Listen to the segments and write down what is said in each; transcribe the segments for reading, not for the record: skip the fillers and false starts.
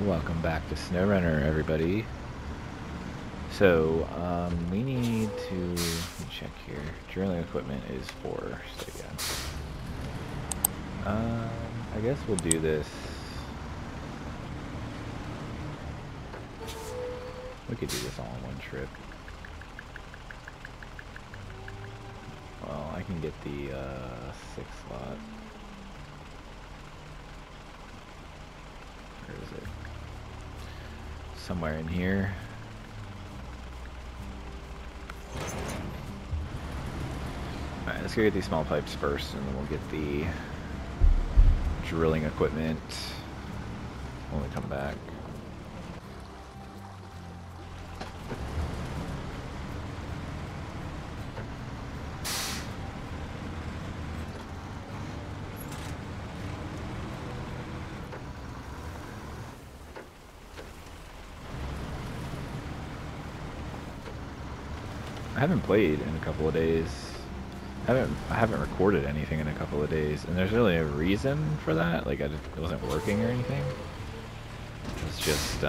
welcome back to SnowRunner, everybody. So, we need to let me check here. Drilling equipment is 4, so yeah. I guess we'll do this. We could do this all in one trip. Well, I can get the 6 slot. Where is it? Somewhere in here. Alright, let's go get these small pipes first, and then we'll get the drilling equipment when we come back. I haven't played in a couple of days. I haven't recorded anything in a couple of days, and there's really a reason for that. Like, it wasn't working or anything. It's just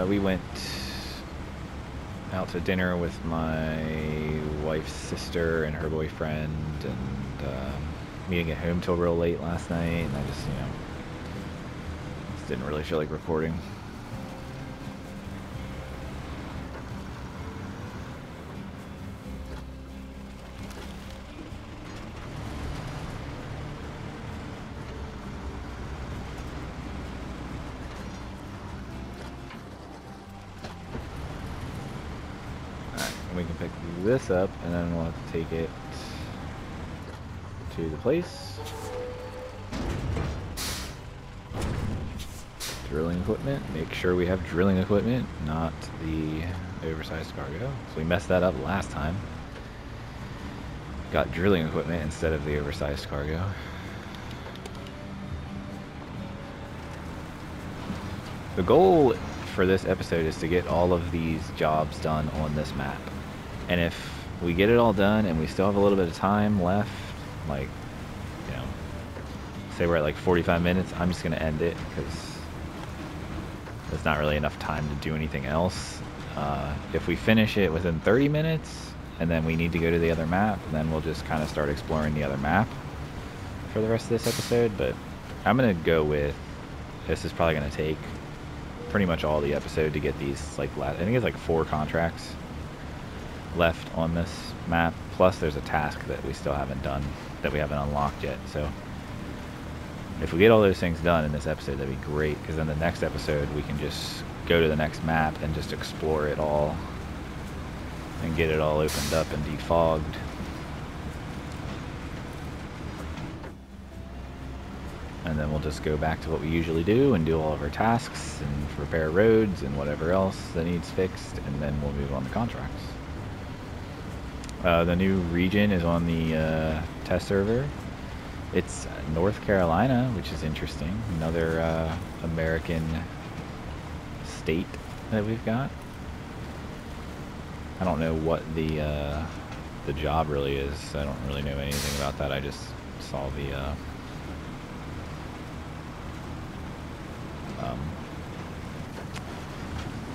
we went out to dinner with my wife's sister and her boyfriend, and we didn't get home till real late last night, and I just, didn't really feel like recording. Alright, we can pick this up, and then we'll have to take it to the place. Drilling equipment. Make sure we have drilling equipment, not the oversized cargo. So we messed that up last time. Got drilling equipment instead of the oversized cargo. The goal for this episode is to get all of these jobs done on this map. And if we get it all done and we still have a little bit of time left, like, say we're at like 45 minutes, I'm just going to end it because there's not really enough time to do anything else. If we finish it within 30 minutes and then we need to go to the other map, then we'll just kind of start exploring the other map for the rest of this episode. But I'm going to go with, this is probably going to take pretty much all the episode to get these, like, I think it's like 4 contracts left on this map, plus there's a task that we still haven't done, that we haven't unlocked yet. So if we get all those things done in this episode, that'd be great, because then the next episode we can just go to the next map and just explore it all and get it all opened up and defogged. And then we'll just go back to what we usually do and do all of our tasks and repair roads and whatever else that needs fixed, and then we'll move on to contracts. The new region is on the test server. It's North Carolina, which is interesting. Another American state that we've got. I don't know what the job really is. I don't really know anything about that. I just saw the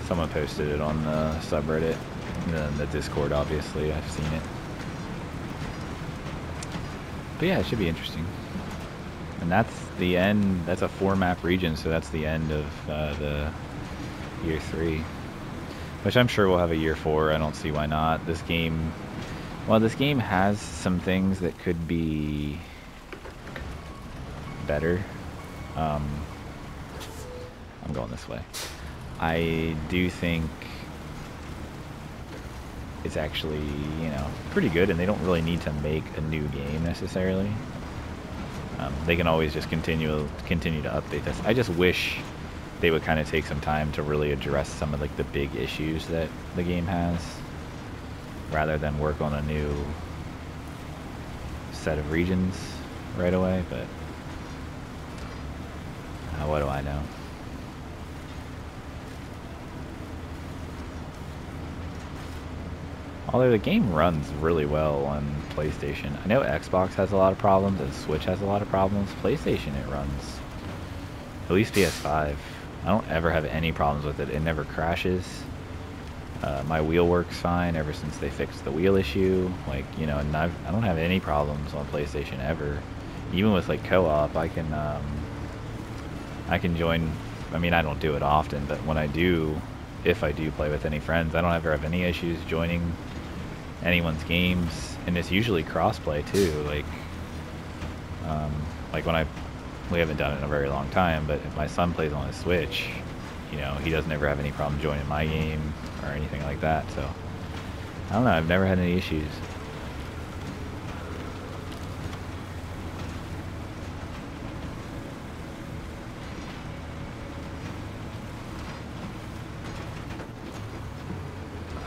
someone posted it on the subreddit, and then the Discord. Obviously, I've seen it. But yeah, it should be interesting. And that's the end. That's a 4-map region, so that's the end of the year 3. Which I'm sure we'll have a year 4. I don't see why not. This game, well, this game has some things that could be better. I'm going this way. I do think it's actually, pretty good, and they don't really need to make a new game necessarily. They can always just continue to update this. I just wish they would kind of take some time to really address some of, like, the big issues that the game has, rather than work on a new set of regions right away. But what do I know? Although the game runs really well on PlayStation. I know Xbox has a lot of problems and Switch has a lot of problems. PlayStation, it runs. At least PS5. I don't ever have any problems with it. It never crashes. My wheel works fine ever since they fixed the wheel issue. Like, you know, and I don't have any problems on PlayStation ever. Even with like co-op, I can join. I mean, I don't do it often, but when I do, if I do play with any friends, I don't ever have any issues joining anyone's games, and it's usually crossplay too. Like when we haven't done it in a very long time, but if my son plays on his Switch, you know, he doesn't ever have any problem joining my game or anything like that. So I don't know. I've never had any issues.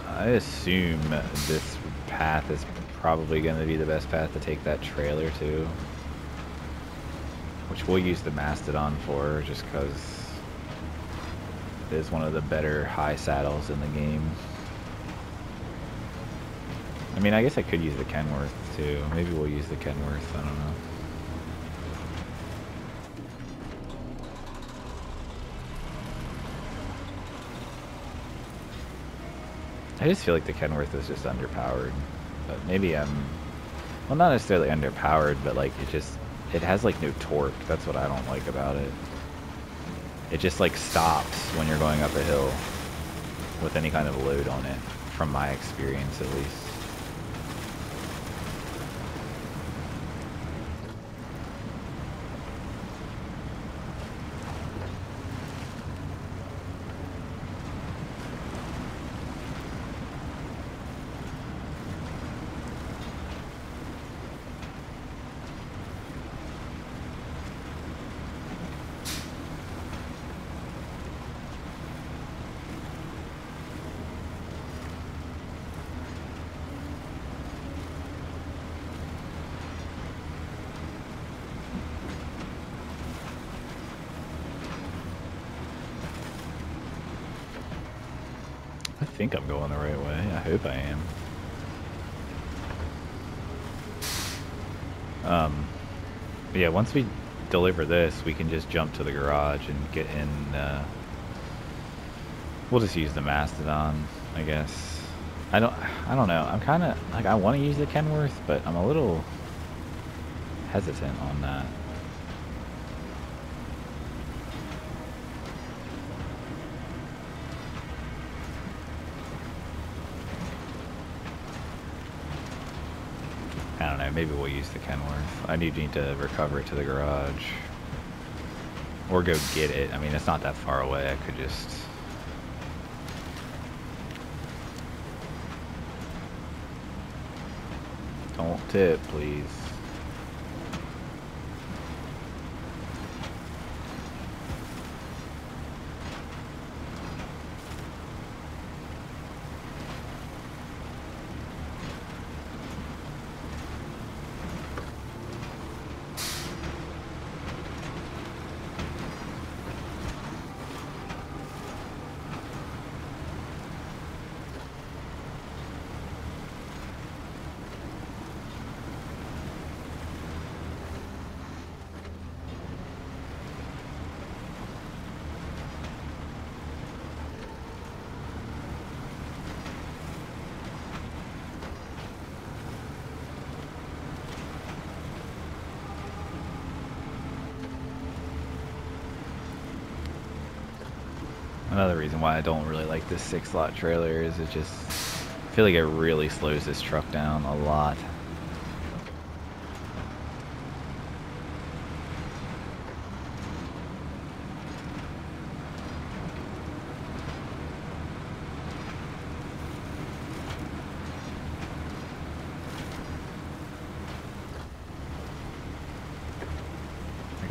I assume this path is probably going to be the best path to take that trailer to, which we'll use the Mastodon for, just because it is one of the better high saddles in the game. I mean, I guess I could use the Kenworth too. Maybe we'll use the Kenworth, I don't know. I just feel like the Kenworth is just underpowered, but maybe well, not necessarily underpowered, but like it has like no torque. That's what I don't like about it. It just like stops when you're going up a hill with any kind of load on it, from my experience at least. I think I'm going the right way. I hope I am. But yeah, once we deliver this, we can just jump to the garage and get in. We'll just use the Mastodon, I guess. I don't know. I'm kind of like, I want to use the Kenworth, but I'm a little hesitant on that. I don't know, maybe we'll use the Kenworth. I do need to recover it to the garage. Or go get it. I mean, it's not that far away. I could just... Don't tip, please. Another reason why I don't really like this 6-slot trailer is it just, I feel like it really slows this truck down a lot.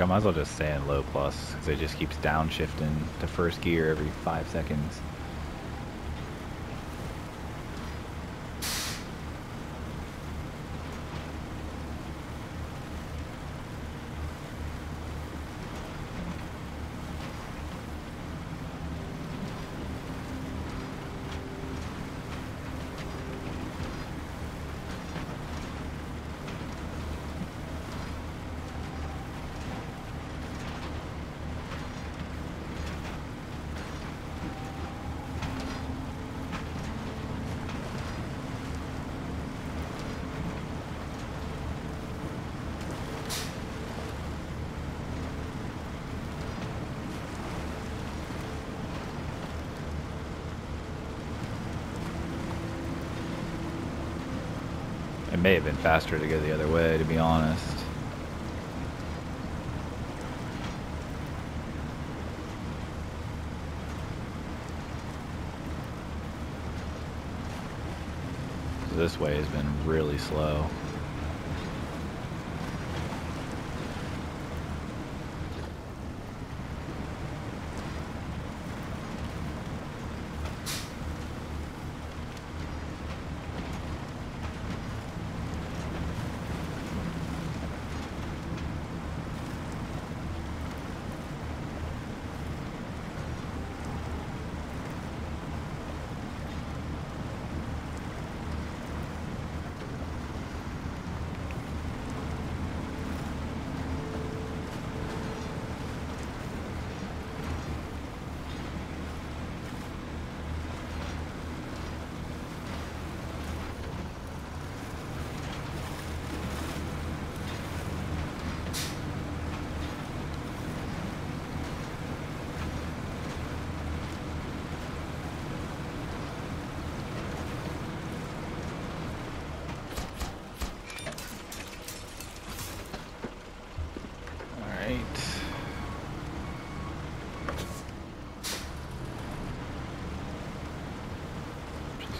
I might as well just stay in low plus, because it just keeps downshifting to first gear every 5 seconds. It may have been faster to go the other way, to be honest. This way has been really slow.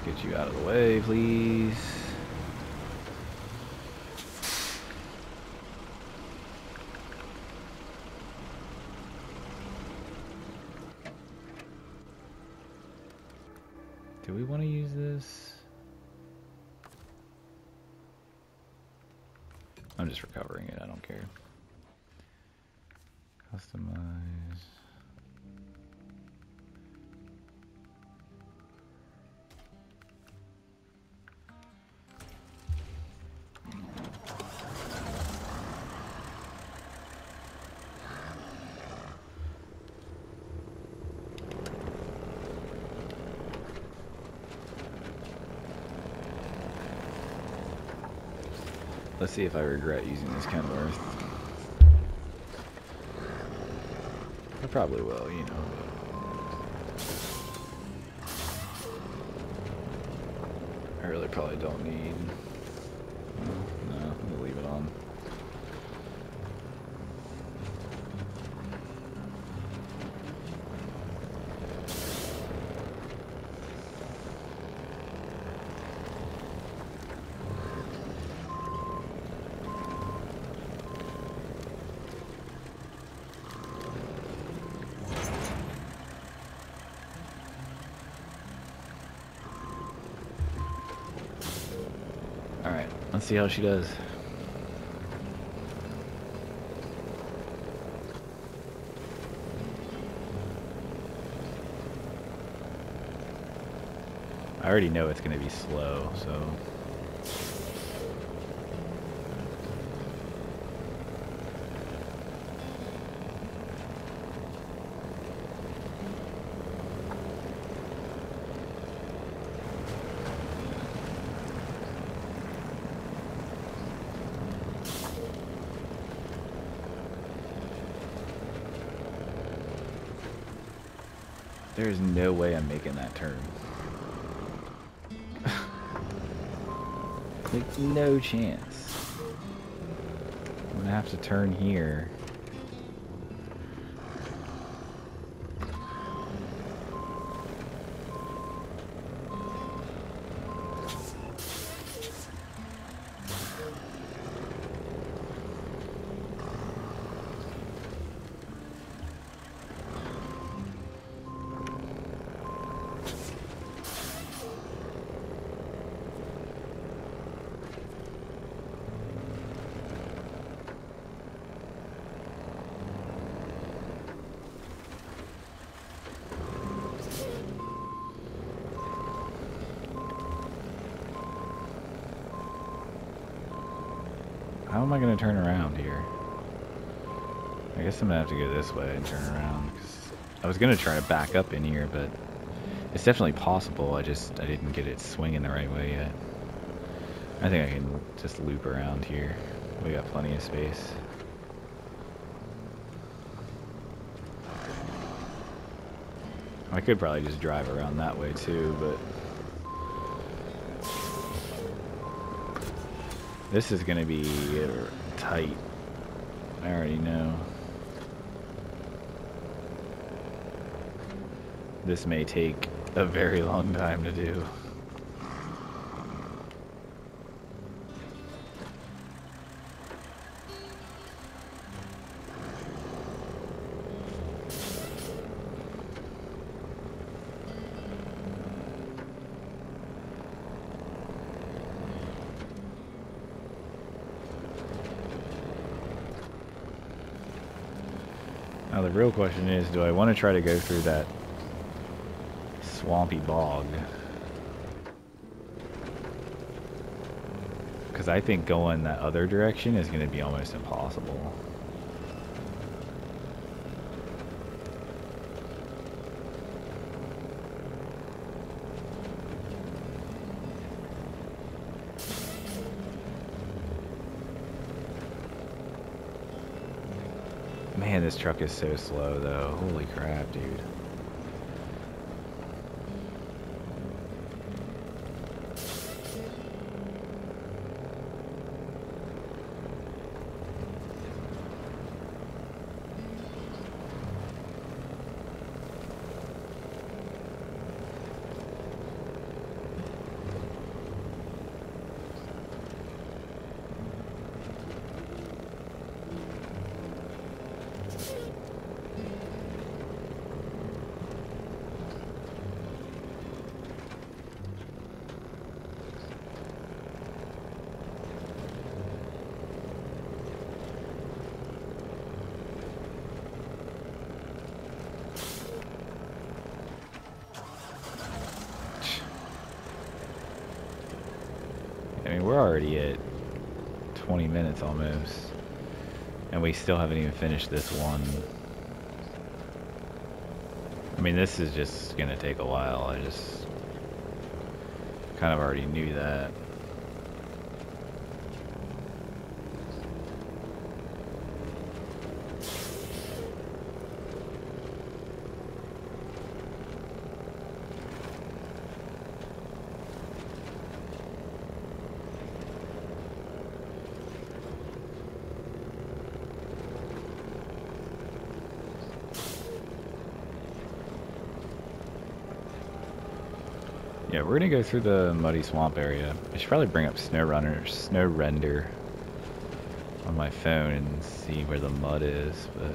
Get you out of the way, please. Do we want to use this? I'm just recovering it, I don't care. Customize. Let's see if I regret using this kind of earth. I probably will, you know. I really probably don't need... No, I'm gonna leave it on. Alright, let's see how she does. I already know it's going to be slow, so... There's no way I'm making that turn. Like, no chance. I'm gonna have to turn here. How am I going to turn around here? I guess I'm going to have to go this way and turn around. 'Cause I was going to try to back up in here, but it's definitely possible. I didn't get it swinging the right way yet. I think I can just loop around here. We got plenty of space. I could probably just drive around that way too, but... This is gonna be tight. I already know. This may take a very long time to do. Now the real question is, do I want to try to go through that swampy bog? Because I think going that other direction is going to be almost impossible. Man, this truck is so slow though. Holy crap, dude. I mean, we're already at 20 minutes almost, and we still haven't even finished this one. I mean, this is just gonna take a while. I just kind of already knew that. Yeah, we're gonna go through the muddy swamp area. I should probably bring up SnowRunner on my phone and see where the mud is, but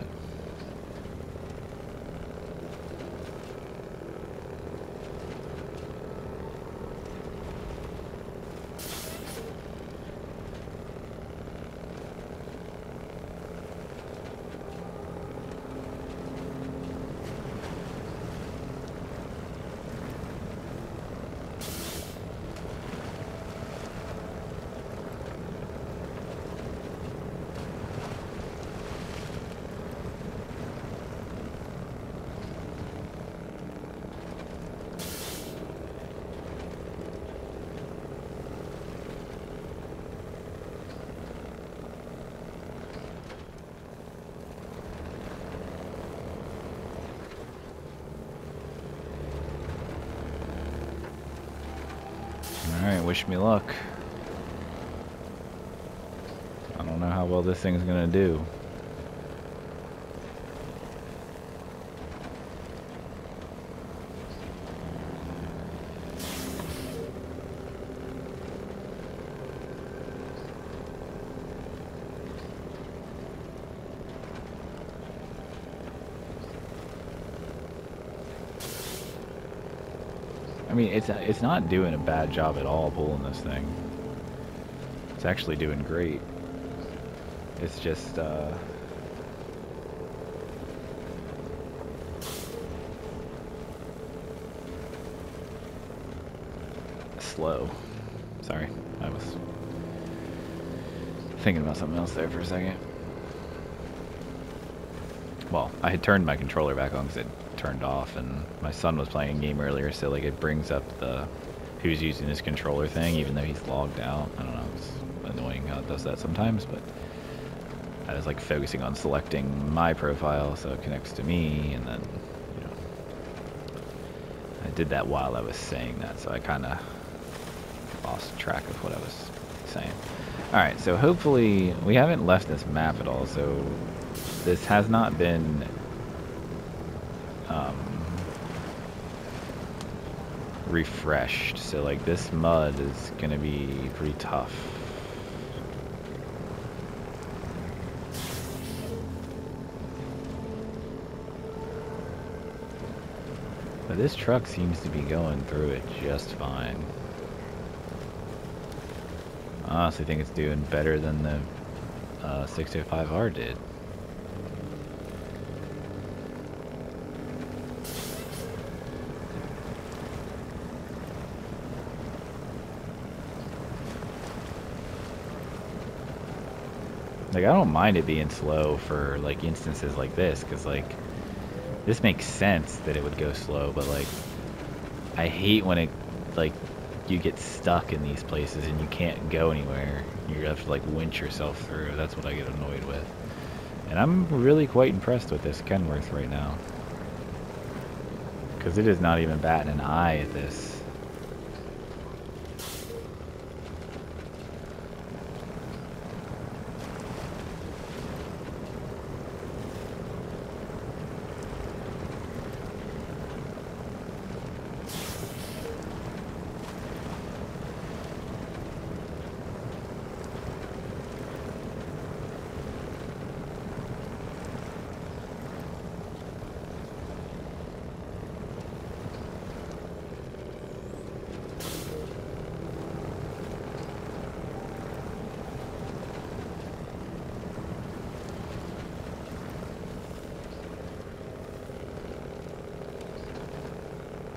alright, wish me luck. I don't know how well this thing's gonna do. I mean, it's not doing a bad job at all pulling this thing. It's actually doing great. It's just slow. Sorry, I was thinking about something else there for a second. Well, I had turned my controller back on because it turned off, and my son was playing a game earlier, so like it brings up the who's using this controller thing even though he's logged out. I don't know, it's annoying how it does that sometimes, but I was like focusing on selecting my profile so it connects to me, and then, you know, I did that while I was saying that, so I kind of lost track of what I was saying. Alright, so hopefully we haven't left this map at all, so this has not been refreshed. So like this mud is gonna be pretty tough. But this truck seems to be going through it just fine. I honestly think it's doing better than the 605R did. Like, I don't mind it being slow for like instances like this, because like this makes sense that it would go slow, but like I hate when it like you get stuck in these places and you can't go anywhere. You have to like winch yourself through. That's what I get annoyed with. And I'm really quite impressed with this Kenworth right now, because it is not even batting an eye at this.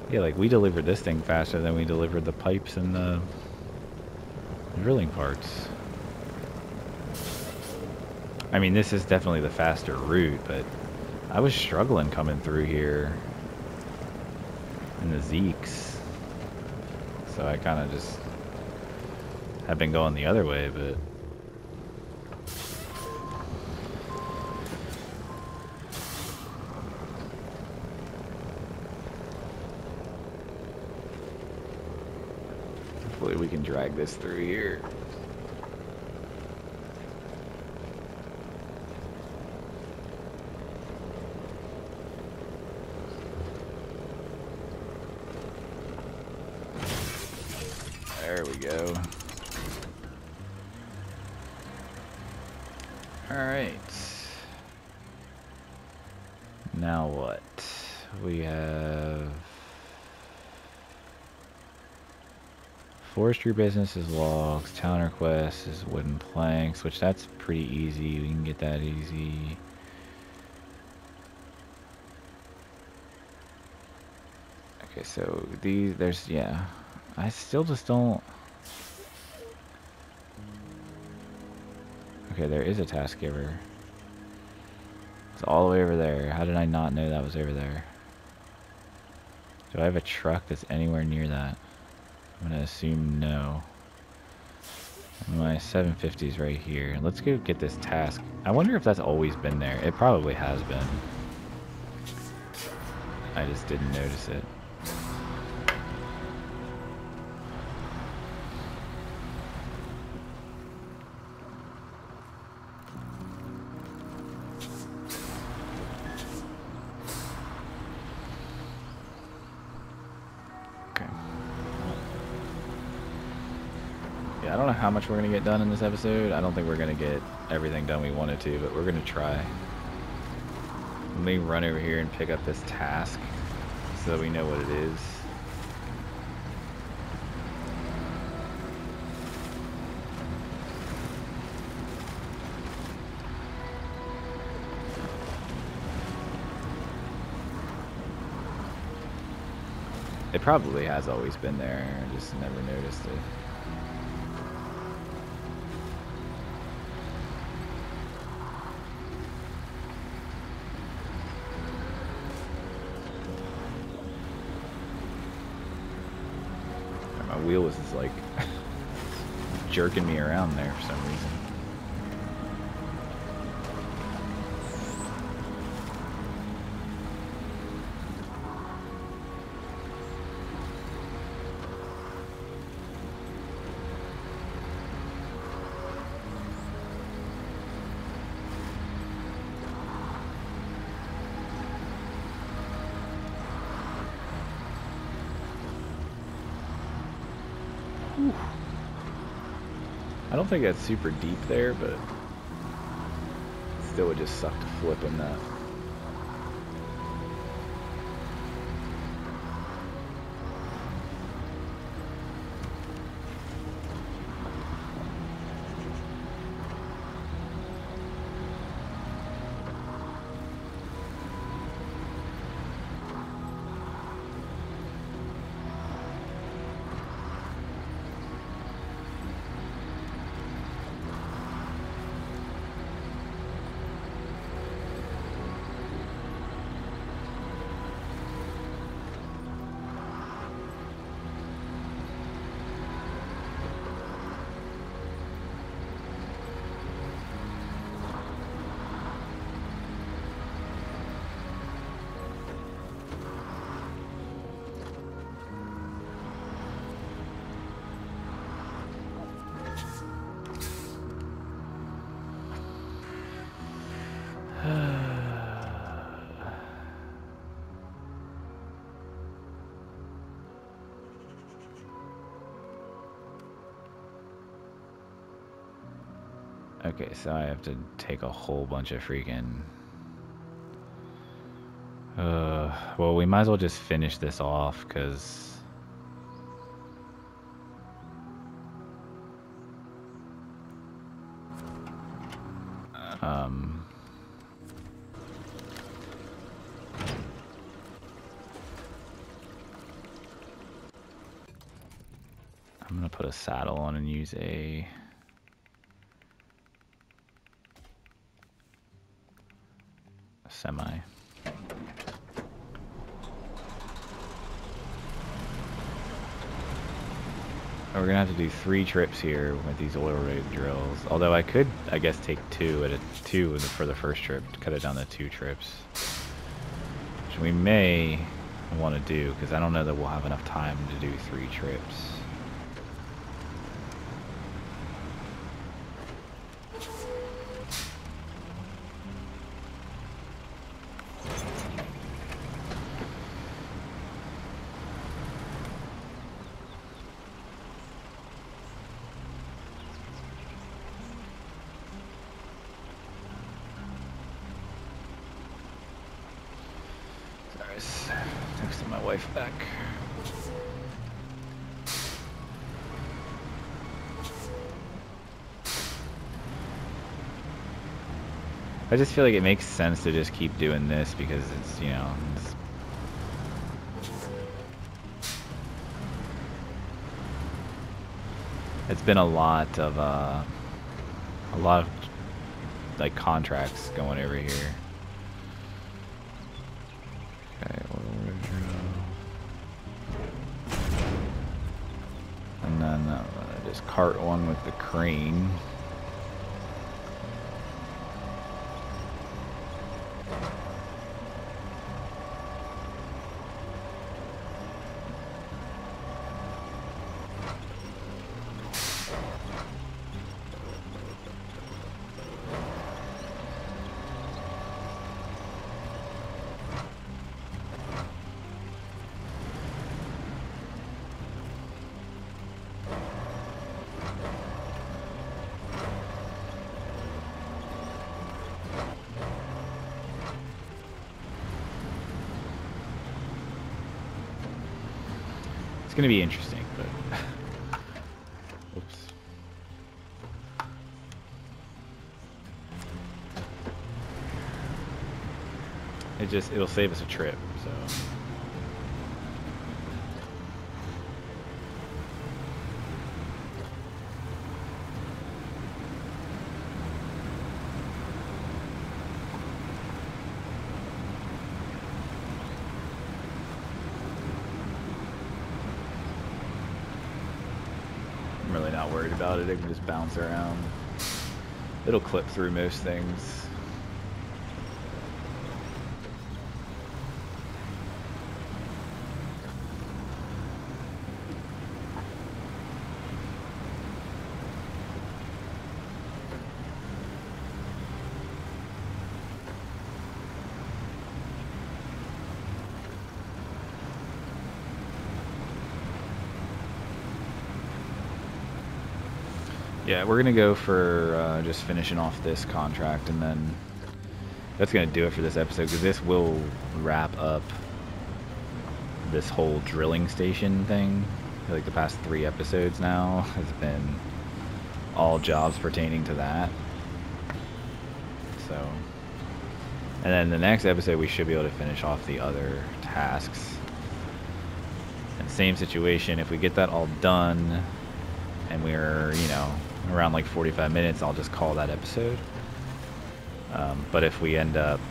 Yeah, like we delivered this thing faster than we delivered the pipes and the drilling parts. I mean, this is definitely the faster route, but I was struggling coming through here in the Zeeks. So I kind of just have been going the other way, but hopefully we can drag this through here. There we go. Alright. Now what? We have forestry business is logs, town request is wooden planks, which that's pretty easy. We can get that easy. Okay, so there's, yeah. I still just don't... Okay, there is a task giver. It's all the way over there. How did I not know that was over there? Do I have a truck that's anywhere near that? I'm gonna assume no. My 750 is right here. Let's go get this task. I wonder if that's always been there. It probably has been. I just didn't notice it. I don't know how much we're going to get done in this episode. I don't think we're going to get everything done we wanted to, but we're going to try. Let me run over here and pick up this task so that we know what it is. It probably has always been there, I just never noticed it. My wheel was just like jerking me around there for some reason. I don't think that's super deep there, but still would just suck to flip in that. Okay, so I have to take a whole bunch of freaking... well, we might as well just finish this off, because... I'm gonna put a saddle on and use a semi. We're gonna have to do 3 trips here with these oil rig drills. Although I could, I guess, take 2 for the first trip, cut it down to 2 trips, which we may want to do because I don't know that we'll have enough time to do 3 trips. Texting my wife back. I just feel like it makes sense to just keep doing this because it's, you know, it's been a lot of like contracts going over here. Okay, and then just cart one with the crane. It's gonna be interesting, but oops. It'll save us a trip, so. I'm really not worried about it. It can just bounce around. It'll clip through most things. Yeah, we're gonna go for just finishing off this contract, and then that's gonna do it for this episode, because this will wrap up this whole drilling station thing. I feel like the past 3 episodes now has been all jobs pertaining to that. So, and then the next episode we should be able to finish off the other tasks. And same situation, if we get that all done and we're, you know, around like 45 minutes, I'll just call that episode. But if we end up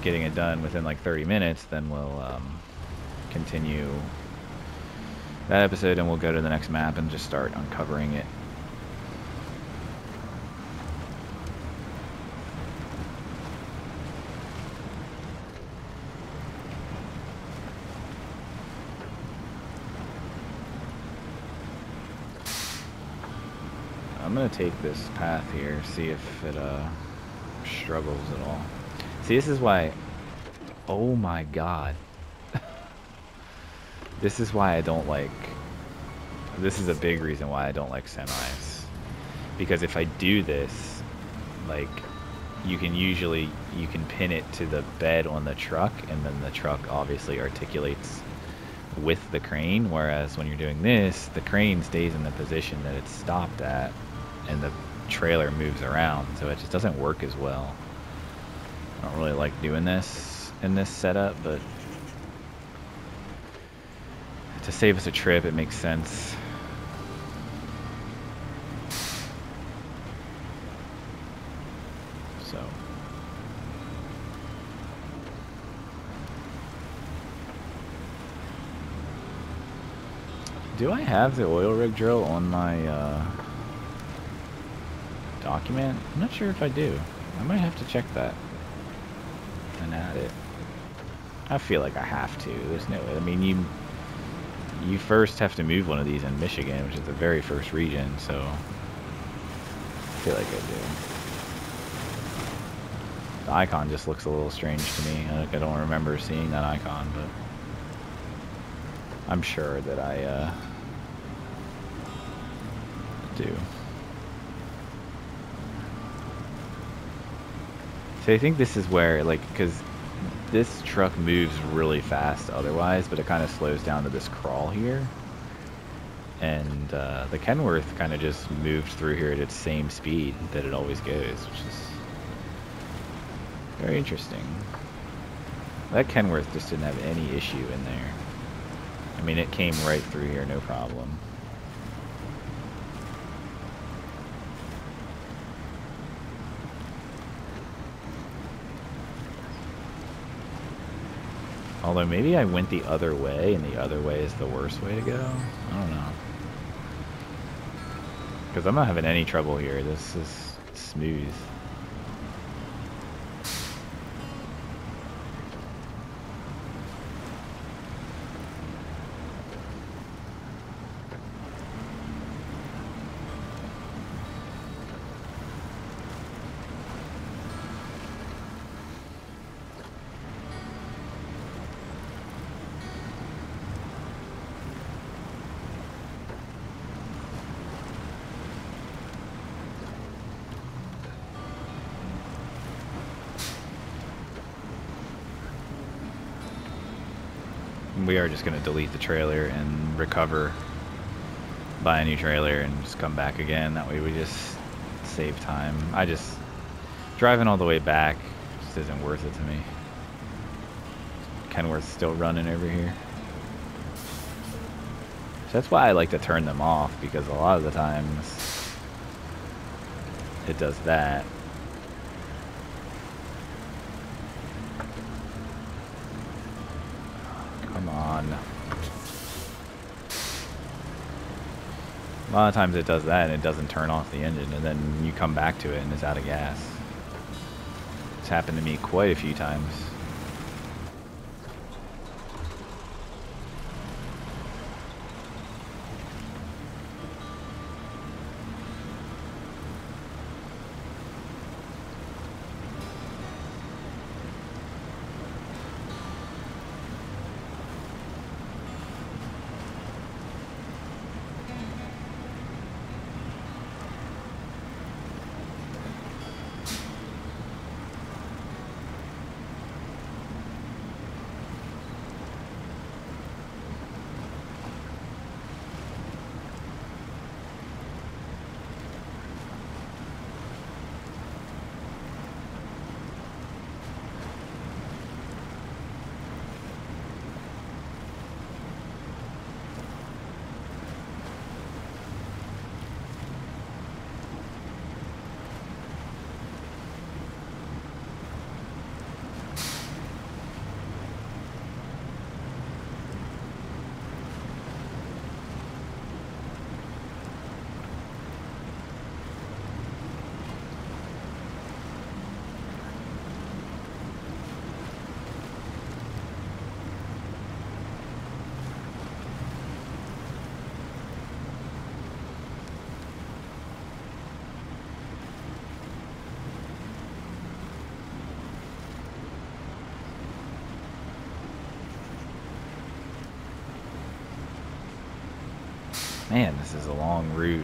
getting it done within like 30 minutes, then we'll continue that episode and we'll go to the next map and just start uncovering it. I'm gonna take this path here, see if it struggles at all. See, this is why, oh my god. This is why I don't like, this is a big reason why I don't like semis. Because if I do this, like, you can pin it to the bed on the truck, and then the truck obviously articulates with the crane, whereas when you're doing this, the crane stays in the position that it's stopped at, and the trailer moves around, so it just doesn't work as well. I don't really like doing this in this setup, but to save us a trip, it makes sense. So do I have the oil rig drill on my document? I'm not sure if I do. I might have to check that and add it. I feel like I have to. There's no way. I mean, you first have to move one of these in Michigan, which is the very first region, so I feel like I do. The icon just looks a little strange to me. I don't remember seeing that icon, but I'm sure that I do. So I think this is where, like, because this truck moves really fast otherwise, but it kind of slows down to this crawl here. And the Kenworth kind of just moved through here at its same speed that it always goes, which is very interesting. That Kenworth just didn't have any issue in there. I mean, it came right through here, no problem. Although maybe I went the other way, and the other way is the worst way to go. I don't know. Because I'm not having any trouble here. This is smooth. We are just going to delete the trailer and recover, buy a new trailer, and just come back again. That way we just save time. Driving all the way back just isn't worth it to me. Kenworth's still running over here. So that's why I like to turn them off, because a lot of the times it does that. Come on. A lot of times it does that and it doesn't turn off the engine, and then you come back to it and it's out of gas. It's happened to me quite a few times. Man, this is a long route.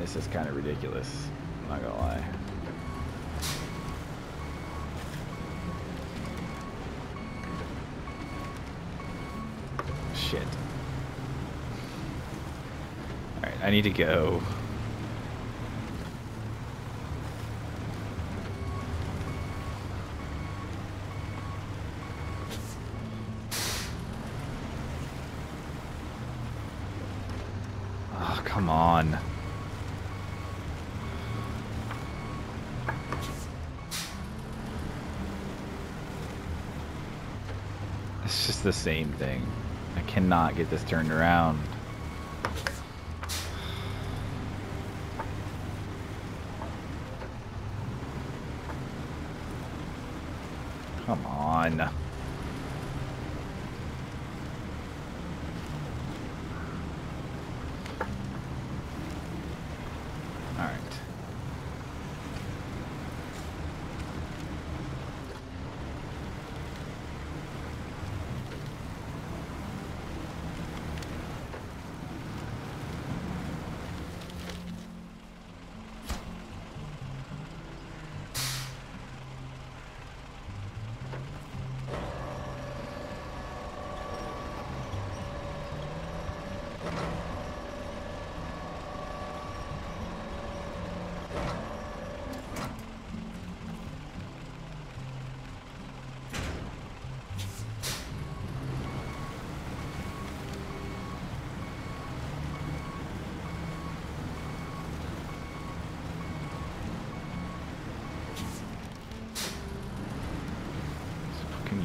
This is kind of ridiculous, I'm not gonna lie. Shit. Alright, I need to go. Oh, come on. It's just the same thing. I cannot get this turned around. Come on. All right.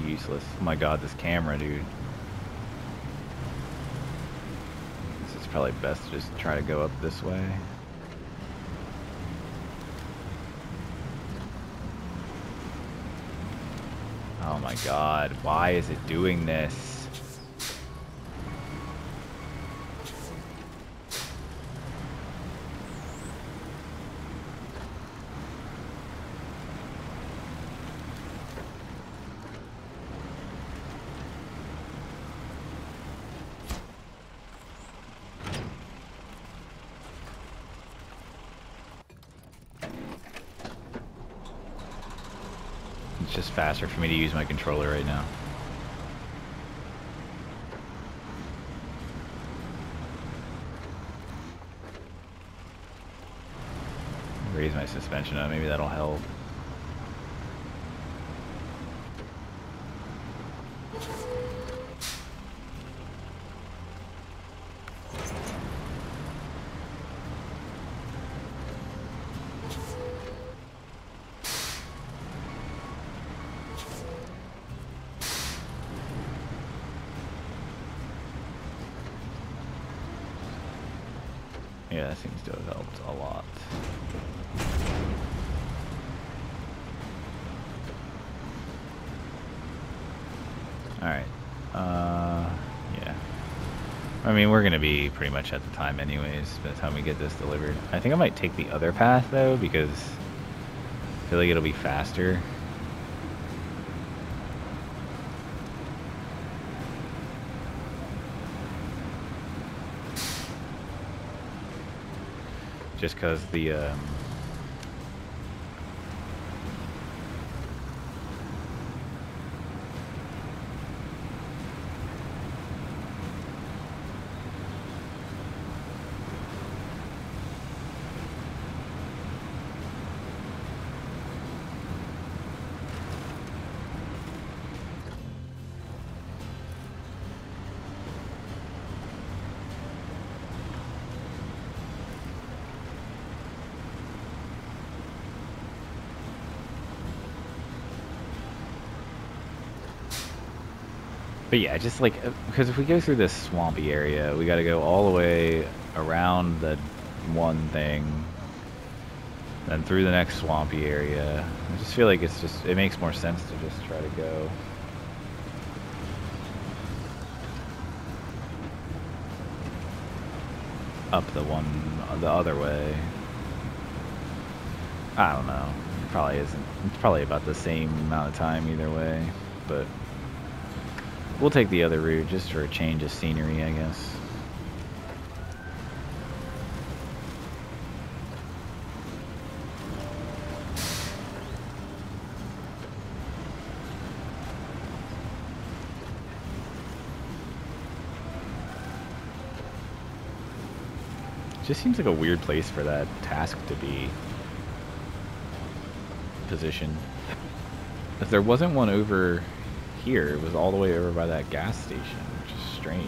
Useless. Oh my god, this camera, dude. This is probably best to just try to go up this way. Oh my god, why is it doing this? It's just faster for me to use my controller right now. Raise my suspension up, maybe that'll help. Yeah, that seems to have helped a lot. Alright. Yeah. I mean, we're going to be pretty much at the time anyways by the time we get this delivered. I think I might take the other path, though, because I feel like it'll be faster. Just because the But yeah, just like, because if we go through this swampy area, we got to go all the way around the one thing, then through the next swampy area. I just feel like it makes more sense to just try to go up the other way. I don't know. It probably isn't. It's probably about the same amount of time either way, but we'll take the other route just for a change of scenery, I guess. Just seems like a weird place for that task to be positioned. If there wasn't one over here, it was all the way over by that gas station, which is strange.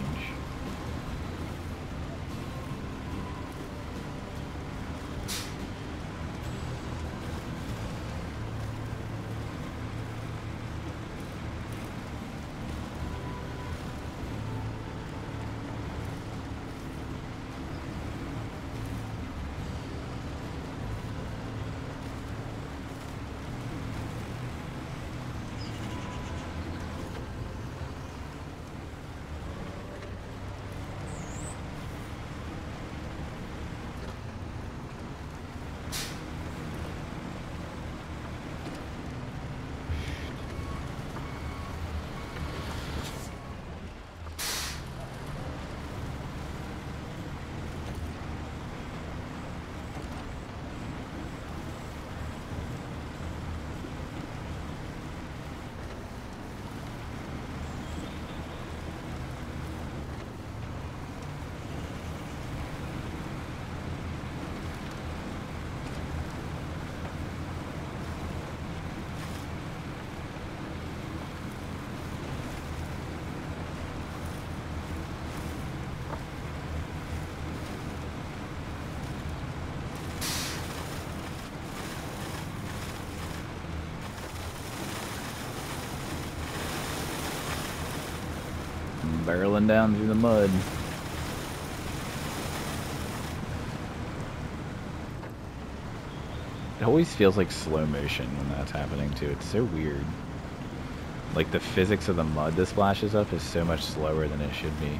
Barreling down through the mud. It always feels like slow motion when that's happening too. It's so weird. Like the physics of the mud that splashes up is so much slower than it should be.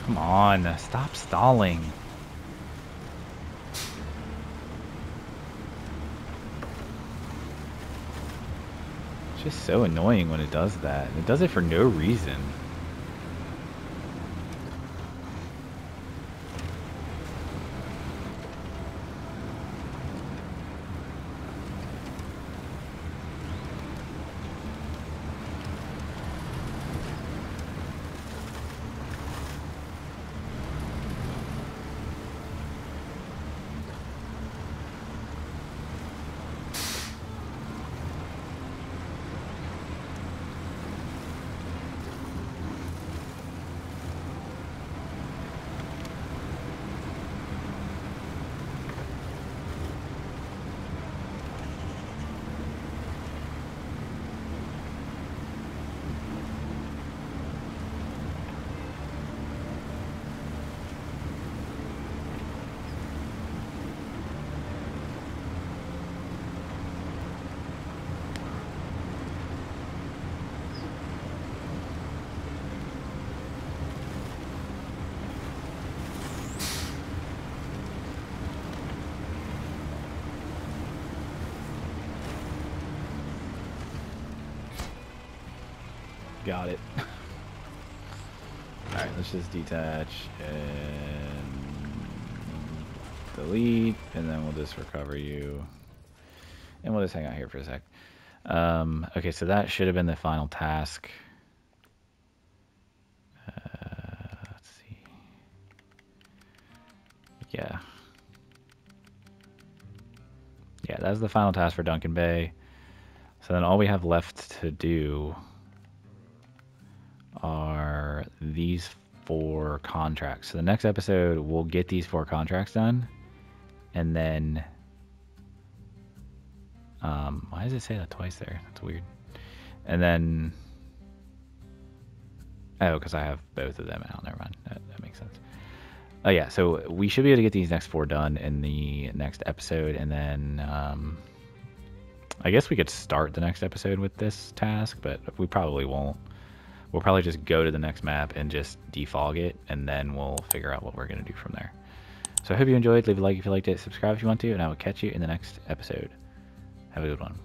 Come on, stop stalling. It's just so annoying when it does that. It does it for no reason. Got it. Alright, let's just detach and delete, and then we'll just recover you. And we'll just hang out here for a sec. Okay, so that should have been the final task. Let's see. Yeah. Yeah, that's the final task for Duncan Bay. So then all we have left to do are these 4 contracts. So the next episode, we'll get these 4 contracts done. And then... why does it say that twice there? That's weird. And then... Oh, because I have both of them out. Never mind. That makes sense. Oh, yeah. So we should be able to get these next 4 done in the next episode. And then... I guess we could start the next episode with this task, but we probably won't. We'll probably just go to the next map and just defog it, and then we'll figure out what we're going to do from there. So I hope you enjoyed. Leave a like if you liked it. Subscribe if you want to, and I will catch you in the next episode. Have a good one.